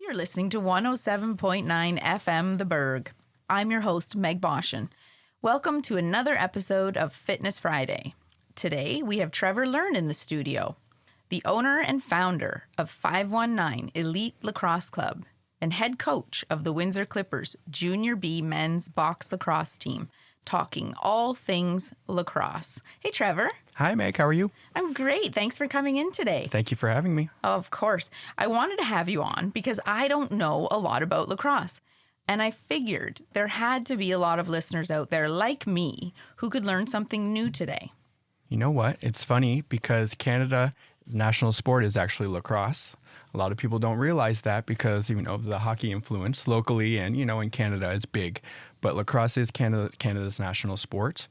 You're listening to 107.9 FM The Berg. I'm your host, Meg Boschin. Welcome to another episode of Fitness Friday. Today, we have Trevor Learn in the studio, the owner and founder of 519 Elite Lacrosse Club and head coach of the Windsor Clippers Junior B men's box lacrosse team, talking all things lacrosse. Hey, Trevor. Hi, Meg. How are you? I'm great. Thanks for coming in today. Thank you for having me. Of course. I wanted to have you on because I don't know a lot about lacrosse. And I figured there had to be a lot of listeners out there like me who could learn something new today. You know what? It's funny because Canada's national sport is actually lacrosse. A lot of people don't realize that because, of the hockey influence locally and, in Canada it's big. But lacrosse is Canada's national sport.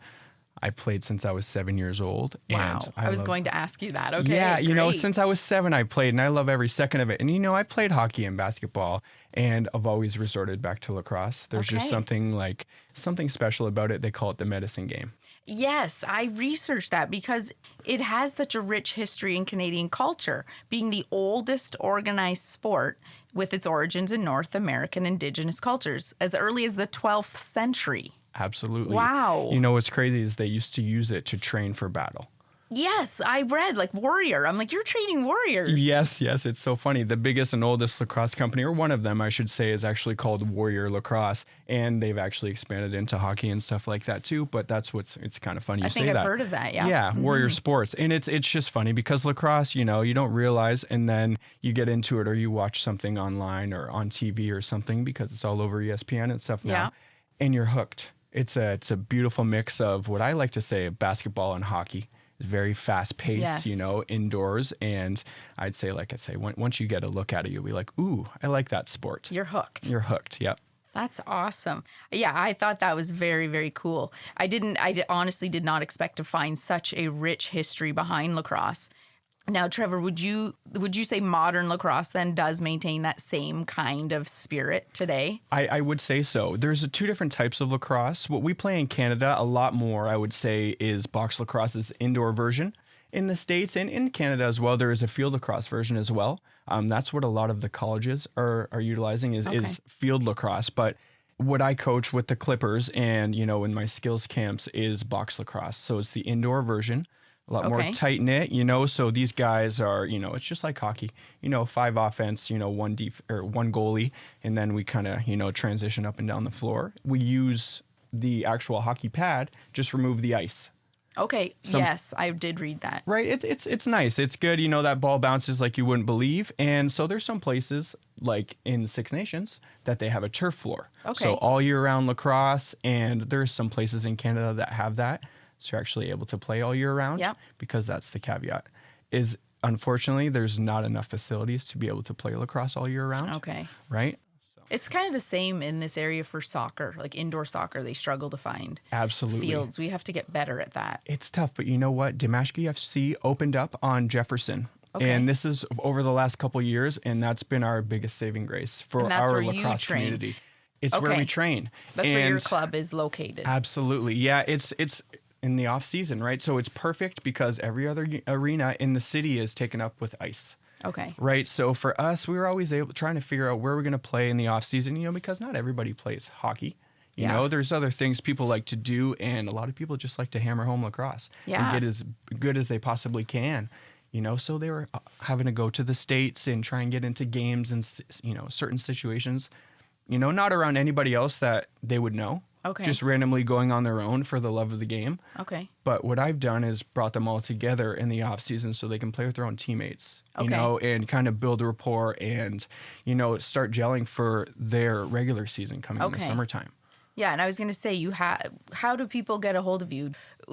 I've played since I was 7 years old. Wow. And I was going to ask you that. Okay. Yeah, great. Since I was 7, I played and I love every second of it. And, I've played hockey and basketball and I've always resorted back to lacrosse. There's just something special about it. They call it the medicine game. Yes, I researched that because it has such a rich history in Canadian culture, being the oldest organized sport with its origins in North American Indigenous cultures as early as the 12th century. Absolutely. Wow. What's crazy is they used to use it to train for battle. Yes, I read warrior. I'm like, you're training warriors. Yes. It's so funny. The biggest and oldest lacrosse company, or one of them, I should say, is actually called Warrior Lacrosse. And they've actually expanded into hockey and stuff like that too. But it's kind of funny you say that. I think I've heard of that, yeah. Yeah, Warrior Sports. And it's just funny because lacrosse, you don't realize, and then you get into it or you watch something online or on TV or something because it's all over ESPN and stuff now. And you're hooked. It's a beautiful mix of what I like to say basketball and hockey. It's very fast paced, Yes. Indoors. And I'd say, like I say, once you get a look at it, you'll be like, ooh, I like that sport. You're hooked. You're hooked. Yep. That's awesome. Yeah, I thought that was very, very cool. I honestly did not expect to find such a rich history behind lacrosse. Now, Trevor, would you say modern lacrosse then does maintain that same kind of spirit today? I would say so. There's two different types of lacrosse. What we play in Canada a lot more, I would say, is box lacrosse's indoor version. In the States and in Canada as well, there is a field lacrosse version as well. That's what a lot of the colleges are utilizing is field lacrosse. But what I coach with the Clippers and, in my skills camps is box lacrosse. So it's the indoor version. A lot more tight-knit, so these guys are, it's just like hockey, 5 offense, one goalie, and then we kind of, transition up and down the floor. We use the actual hockey pad, just remove the ice. Okay, yes, I did read that. Right, it's nice. It's good, that ball bounces like you wouldn't believe. And so there's some places, like in Six Nations, that they have a turf floor. Okay. So all year round lacrosse, and there's some places in Canada that have that. So you're actually able to play all year round because that's the caveat. Is unfortunately, there's not enough facilities to be able to play lacrosse all year round. Okay. Right? So. It's kind of the same in this area for soccer, like indoor soccer. They struggle to find fields. We have to get better at that. It's tough, but you know what? Dimashq FC opened up on Jefferson. Okay. And this is over the last couple of years, and that's been our biggest saving grace for our lacrosse community. It's where we train. That's where your club is located. Absolutely. Yeah, it's in the off season, right? So it's perfect because every other arena in the city is taken up with ice. Okay. Right. So for us, we were always trying to figure out where we're going to play in the off season, because not everybody plays hockey. You know, there's other things people like to do, and a lot of people just like to hammer home lacrosse and get as good as they possibly can. So they were having to go to the States and try and get into games and, certain situations, not around anybody else that they would know. Okay. Just randomly going on their own for the love of the game. Okay. But what I've done is brought them all together in the off season so they can play with their own teammates, and kind of build rapport and, start gelling for their regular season coming in the summertime. Yeah, and I was going to say, how do people get a hold of you,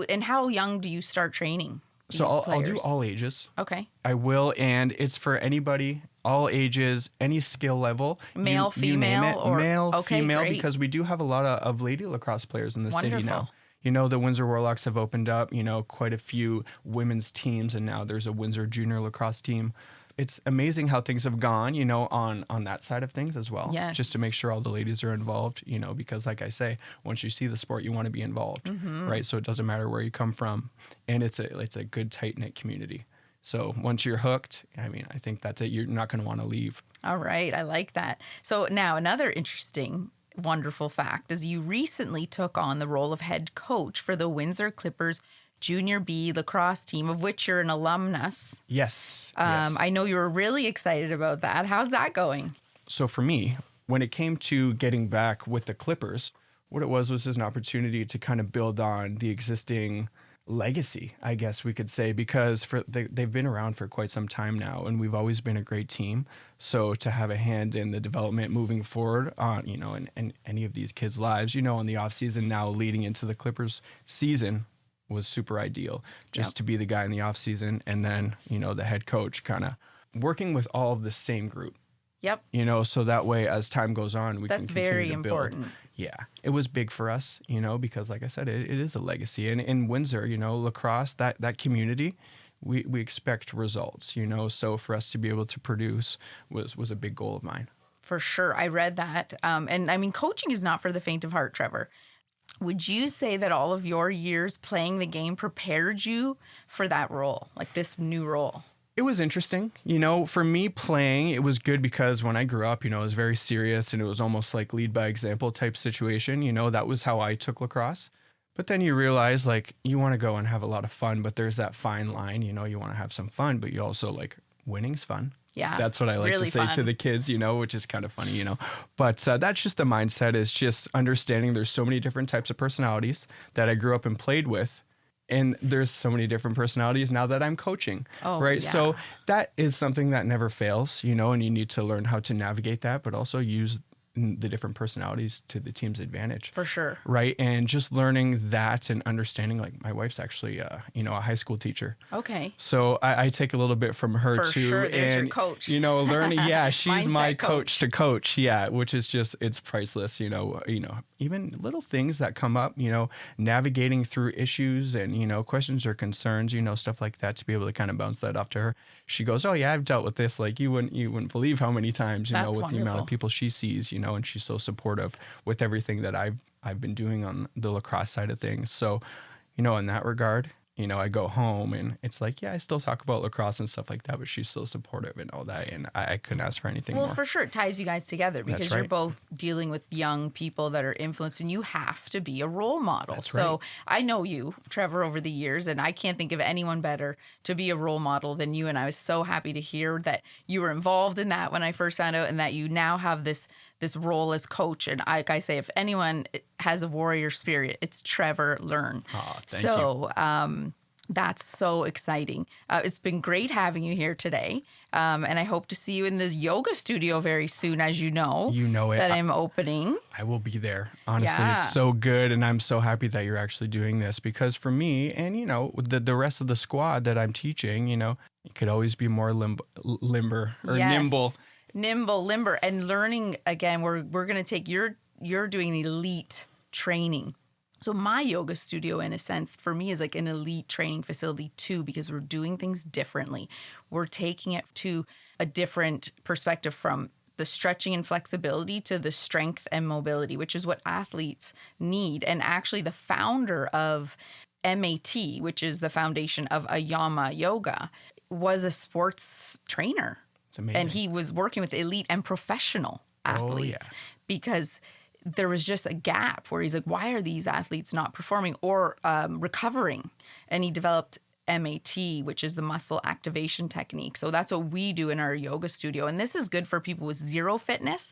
and how young do you start training? So I'll do all ages. Okay. I will, and it's for anybody, all ages, any skill level. Male, female, or male, female, great. because we do have a lot of lady lacrosse players in the city now. The Windsor Warlocks have opened up, quite a few women's teams, and now there's a Windsor junior lacrosse team. It's amazing how things have gone, on that side of things as well. Yes. Just to make sure all the ladies are involved, because like I say, once you see the sport, you want to be involved, right? So it doesn't matter where you come from, and it's a good tight-knit community. So once you're hooked, I think that's it. You're not going to want to leave. All right. I like that. So now another interesting, wonderful fact is you recently took on the role of head coach for the Windsor Clippers Junior B lacrosse team, of which you're an alumnus. Yes. I know you were really excited about that. How's that going? So for me, when it came to getting back with the Clippers, what it was an opportunity to kind of build on the existing legacy, I guess we could say, because they've been around for quite some time now, and we've always been a great team. So to have a hand in the development moving forward on, in any of these kids' lives, in the off season now leading into the Clippers season was super ideal. Just to be the guy in the off season, and then, the head coach kind of working with all of the same group. Yep. So that way, as time goes on, we can continue very to important. build. Yeah, it was big for us, because like I said, it is a legacy. And in Windsor, lacrosse, that community, we expect results, So for us to be able to produce was a big goal of mine. For sure. I read that. And I mean, coaching is not for the faint of heart, Trevor. Would you say that all of your years playing the game prepared you for that role, like this new role? It was interesting. For me playing, it was good because when I grew up, it was very serious and it was almost like lead by example type situation. That was how I took lacrosse. But then you realize like you want to go and have a lot of fun, but there's that fine line, you want to have some fun, but you also like winning's fun. Yeah. That's what I like really to say to the kids, which is kind of funny, But that's just the mindset, is just understanding there's so many different types of personalities that I grew up and played with. And there's so many different personalities now that I'm coaching, right? Yeah. So that is something that never fails, and you need to learn how to navigate that, but also use the different personalities to the team's advantage. For sure. Right. And just learning that and understanding, like my wife's actually, a high school teacher. Okay. So I take a little bit from her For too. sure. There's and, your coach. Learning. Yeah. She's my Mindset coach to coach. Yeah. Which is just, it's priceless, even little things that come up, navigating through issues and, questions or concerns, stuff like that, to be able to kind of bounce that off to her. She goes, oh yeah, I've dealt with this. Like you wouldn't believe how many times, That's with wonderful. the amount of people she sees, and she's so supportive with everything that I've been doing on the lacrosse side of things. So, in that regard, I go home and it's like, yeah, I still talk about lacrosse and stuff like that, but she's so supportive and all that. And I couldn't ask for anything more. Well, for sure. It ties you guys together because That's you're right. both dealing with young people that are influenced, and you have to be a role model. That's So right. I know you, Trevor, over the years, and I can't think of anyone better to be a role model than you. And I was so happy to hear that you were involved in that when I first found out, and that you now have this role as coach. And like I say, if anyone has a warrior spirit, it's Trevor Learn. Oh, thank you. That's so exciting. It's been great having you here today. And I hope to see you in the yoga studio very soon, as you know. You know it. That I'm opening. I will be there. Honestly, Yeah. It's so good. And I'm so happy that you're actually doing this, because for me and, the rest of the squad that I'm teaching, you could always be more limber or Yes. nimble. Nimble, limber, and learning again. We're going to take you're doing elite training. So my yoga studio, in a sense, for me is like an elite training facility too, because we're doing things differently. We're taking it to a different perspective, from the stretching and flexibility to the strength and mobility, which is what athletes need. And actually the founder of MAT, which is the foundation of Ayama Yoga, was a sports trainer. It's amazing. And he was working with elite and professional athletes because there was just a gap where he's like, why are these athletes not performing or recovering? And he developed MAT, which is the muscle activation technique. So that's what we do in our yoga studio. And this is good for people with zero fitness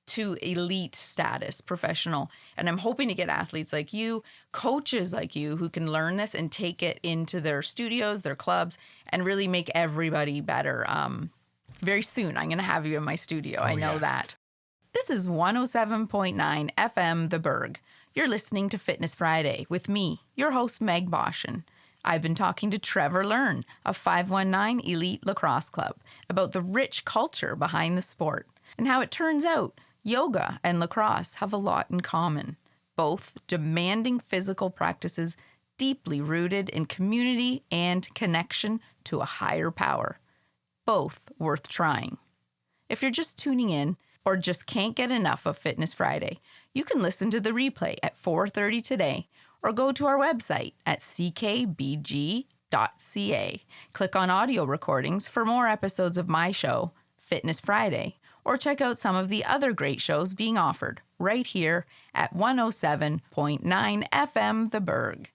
to elite status, professional. And I'm hoping to get athletes like you, coaches like you, who can learn this and take it into their studios, their clubs, and really make everybody better. It's very soon. I'm going to have you in my studio. I know that. This is 107.9 FM The Berg. You're listening to Fitness Friday with me, your host, Meg Boschin. I've been talking to Trevor Learn of 519 Elite Lacrosse Club about the rich culture behind the sport and how it turns out yoga and lacrosse have a lot in common, both demanding physical practices deeply rooted in community and connection to a higher power. Both worth trying. If you're just tuning in or just can't get enough of Fitness Friday, you can listen to the replay at 4:30 today or go to our website at ckbg.ca. Click on audio recordings for more episodes of my show, Fitness Friday, or check out some of the other great shows being offered right here at 107.9 FM The Berg.